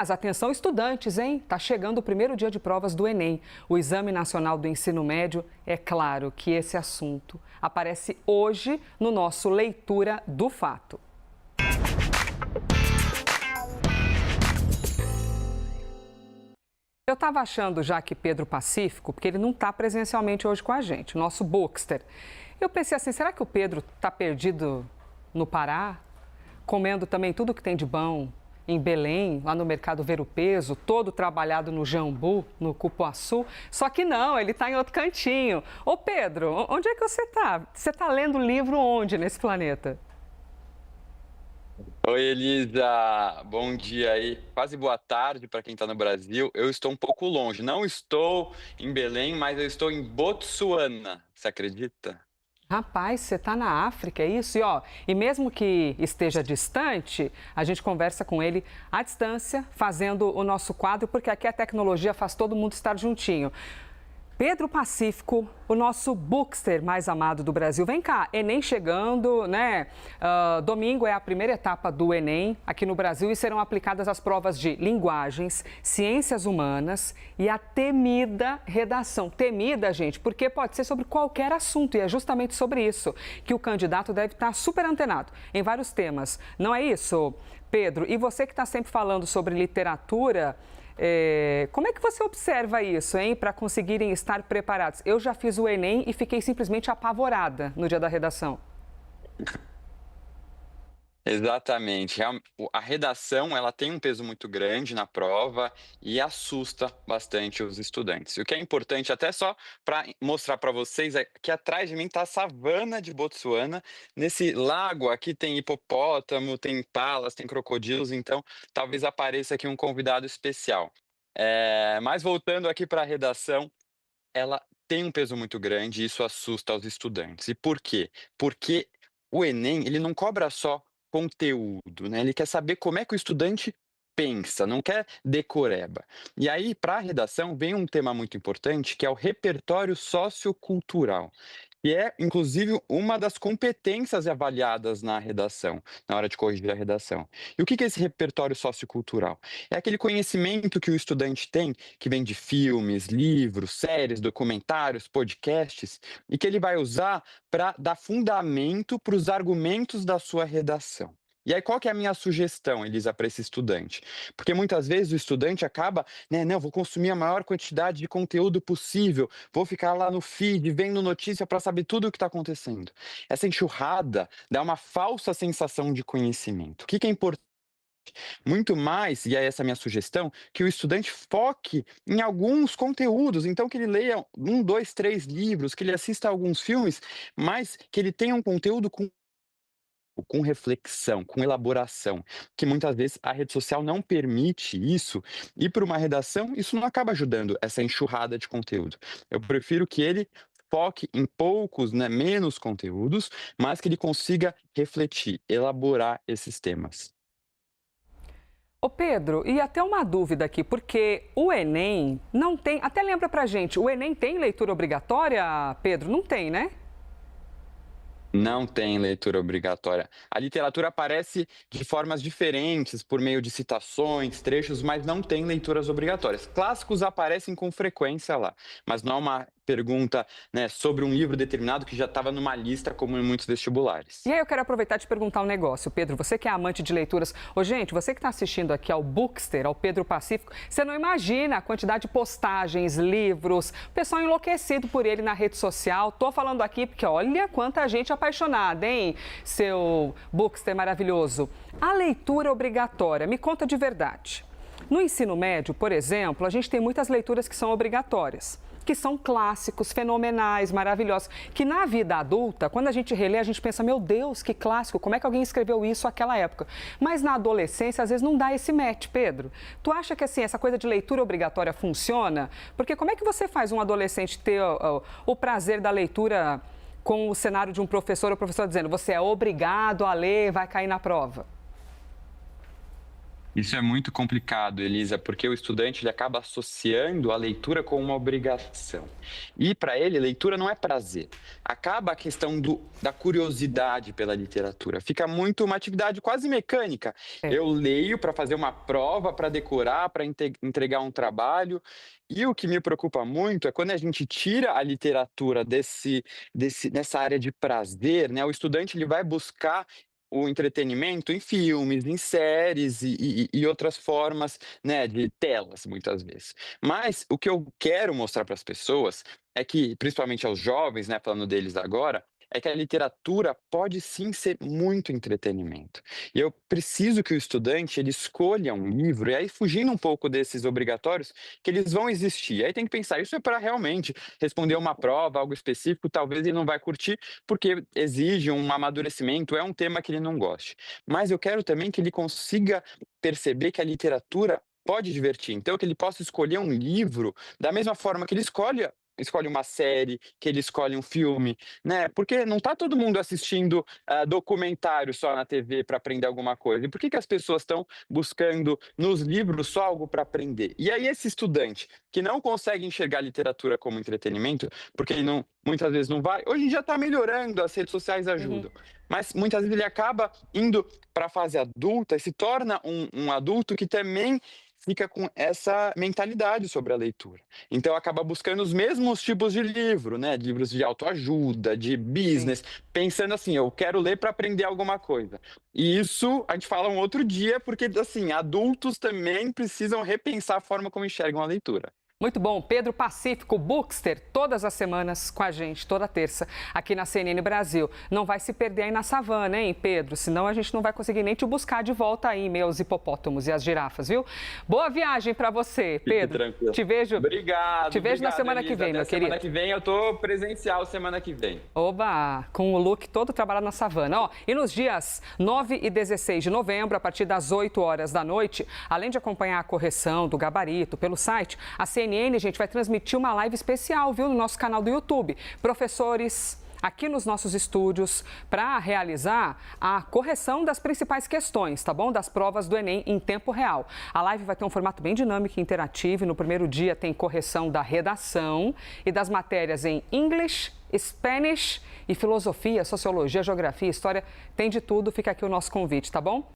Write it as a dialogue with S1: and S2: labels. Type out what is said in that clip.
S1: Mas atenção, estudantes, hein? Tá chegando o primeiro dia de provas do Enem, o Exame Nacional do Ensino Médio. É claro que esse assunto aparece hoje no nosso Leitura do Fato. Eu estava achando já que Pedro Pacífico, porque ele não está presencialmente hoje com a gente, o nosso Bookster. Eu pensei assim, será que o Pedro está perdido no Pará, comendo também tudo que tem de bom em Belém, lá no Mercado Ver o Peso, todo trabalhado no jambu, no cupuaçu? Só que não, ele está em outro cantinho. Ô Pedro, onde é que você está? Você está lendo livro onde nesse planeta?
S2: Oi, Elisa. Bom dia aí. Quase boa tarde para quem está no Brasil. Eu estou um pouco longe. Não estou em Belém, mas eu estou em Botsuana. Você acredita?
S1: Rapaz, você está na África, é isso? E mesmo que esteja distante, a gente conversa com ele à distância, fazendo o nosso quadro, porque aqui a tecnologia faz todo mundo estar juntinho. Pedro Pacífico, o nosso bookster mais amado do Brasil. Vem cá, Enem chegando, né? Domingo é a primeira etapa do Enem aqui no Brasil e serão aplicadas as provas de linguagens, ciências humanas e a temida redação. Temida, gente, porque pode ser sobre qualquer assunto e é justamente sobre isso que o candidato deve estar super antenado em vários temas. Não é isso, Pedro? E você que está sempre falando sobre literatura, como é que você observa isso, hein, para conseguirem estar preparados? Eu já fiz o Enem e fiquei simplesmente apavorada no dia da redação.
S2: Exatamente. A redação, ela tem um peso muito grande na prova e assusta bastante os estudantes. O que é importante, até só para mostrar para vocês, é que atrás de mim está a savana de Botsuana. Nesse lago aqui tem hipopótamo, tem impalas, tem crocodilos, então talvez apareça aqui um convidado especial. Mas voltando aqui para a redação, ela tem um peso muito grande e isso assusta os estudantes. E por quê? Porque o Enem, ele não cobra só conteúdo, né? Ele quer saber como é que o estudante pensa, não quer decoreba. E aí, para a redação, vem um tema muito importante, que é o repertório sociocultural, que é, inclusive, uma das competências avaliadas na redação, na hora de corrigir a redação. E o que é esse repertório sociocultural? É aquele conhecimento que o estudante tem, que vem de filmes, livros, séries, documentários, podcasts, e que ele vai usar para dar fundamento para os argumentos da sua redação. E aí, qual que é a minha sugestão, Elisa, para esse estudante? Porque muitas vezes o estudante acaba, né, não, vou consumir a maior quantidade de conteúdo possível, vou ficar lá no feed, vendo notícia para saber tudo o que está acontecendo. Essa enxurrada dá uma falsa sensação de conhecimento. O que é importante? Muito mais, e é essa a minha sugestão, que o estudante foque em alguns conteúdos, então que ele leia um, dois, três livros, que ele assista a alguns filmes, mas que ele tenha um conteúdo com reflexão, com elaboração, que muitas vezes a rede social não permite isso, e para uma redação isso não acaba ajudando essa enxurrada de conteúdo. Eu prefiro que ele foque em poucos, né, menos conteúdos, mas que ele consiga refletir, elaborar esses temas.
S1: Ô Pedro, e até uma dúvida aqui, porque o Enem não tem, até lembra pra gente, o Enem tem leitura obrigatória, Pedro? Não tem, né?
S2: Não tem leitura obrigatória. A literatura aparece de formas diferentes, por meio de citações, trechos, mas não tem leituras obrigatórias. Clássicos aparecem com frequência lá, mas não é uma pergunta, né, sobre um livro determinado que já estava numa lista, como em muitos vestibulares.
S1: E aí eu quero aproveitar e te perguntar um negócio, Pedro, você que é amante de leituras. Ô, gente, você que está assistindo aqui ao Bookster, ao Pedro Pacífico, você não imagina a quantidade de postagens, livros, o pessoal enlouquecido por ele na rede social. Tô falando aqui porque olha quanta gente apaixonada, hein, seu Bookster maravilhoso. A leitura obrigatória, me conta de verdade. No ensino médio, por exemplo, a gente tem muitas leituras que são obrigatórias, que são clássicos, fenomenais, maravilhosos, que na vida adulta, quando a gente relê, a gente pensa, meu Deus, que clássico, como é que alguém escreveu isso naquela época? Mas na adolescência, às vezes, não dá esse match, Pedro. Tu acha que, assim, essa coisa de leitura obrigatória funciona? Porque como é que você faz um adolescente ter o prazer da leitura com o cenário de um professor ou professor dizendo, você é obrigado a ler, vai cair na prova?
S2: Isso é muito complicado, Elisa, porque o estudante ele acaba associando a leitura com uma obrigação. E para ele, leitura não é prazer. Acaba a questão da curiosidade pela literatura. Fica muito uma atividade quase mecânica.
S1: É.
S2: Eu leio para fazer uma prova, para decorar, para entregar um trabalho. E o que me preocupa muito é quando a gente tira a literatura dessa área de prazer, né? O estudante ele vai buscar o entretenimento em filmes, em séries e outras formas, né, de telas, muitas vezes. Mas o que eu quero mostrar para as pessoas é que, principalmente aos jovens, né, falando deles agora, é que a literatura pode sim ser muito entretenimento. E eu preciso que o estudante ele escolha um livro, e aí fugindo um pouco desses obrigatórios, que eles vão existir. Aí tem que pensar, isso é para realmente responder uma prova, algo específico, talvez ele não vai curtir, porque exige um amadurecimento, é um tema que ele não goste. Mas eu quero também que ele consiga perceber que a literatura pode divertir, então que ele possa escolher um livro da mesma forma que ele escolhe uma série, que ele escolhe um filme, né? Porque não está todo mundo assistindo documentário só na TV para aprender alguma coisa. E por que as pessoas estão buscando nos livros só algo para aprender? E aí esse estudante que não consegue enxergar a literatura como entretenimento, porque ele não, muitas vezes não vai, hoje em dia está melhorando, as redes sociais
S1: Uhum.
S2: ajudam, mas muitas vezes ele acaba indo para a fase adulta e se torna um adulto que também fica com essa mentalidade sobre a leitura. Então acaba buscando os mesmos tipos de livro, né, livros de autoajuda, de
S1: Sim.
S2: business, pensando assim: "Eu quero ler para aprender alguma coisa". E isso a gente fala um outro dia, porque, assim, adultos também precisam repensar a forma como enxergam a leitura.
S1: Muito bom. Pedro Pacífico Buxter, todas as semanas com a gente, toda terça, aqui na CNN Brasil. Não vai se perder aí na savana, hein, Pedro? Senão a gente não vai conseguir nem te buscar de volta aí, meus hipopótamos e as girafas, viu? Boa viagem para você,
S2: Fique
S1: Pedro.
S2: tranquilo.
S1: Te vejo.
S2: Obrigado,
S1: Te vejo na
S2: obrigado,
S1: semana que
S2: Elisa.
S1: vem,
S2: Até
S1: meu querido.
S2: semana que vem, eu tô presencial semana que vem.
S1: Oba, com o look todo trabalhado na savana. Ó, e nos dias 9 e 16 de novembro, a partir das 8 horas da noite, além de acompanhar a correção do gabarito pelo site, a CNN, gente, vai transmitir uma live especial, viu, no nosso canal do YouTube. Professores aqui nos nossos estúdios para realizar a correção das principais questões, tá bom? Das provas do Enem em tempo real. A live vai ter um formato bem dinâmico e interativo. E no primeiro dia tem correção da redação e das matérias em English, Spanish e filosofia, sociologia, geografia, história. Tem de tudo. Fica aqui o nosso convite, tá bom?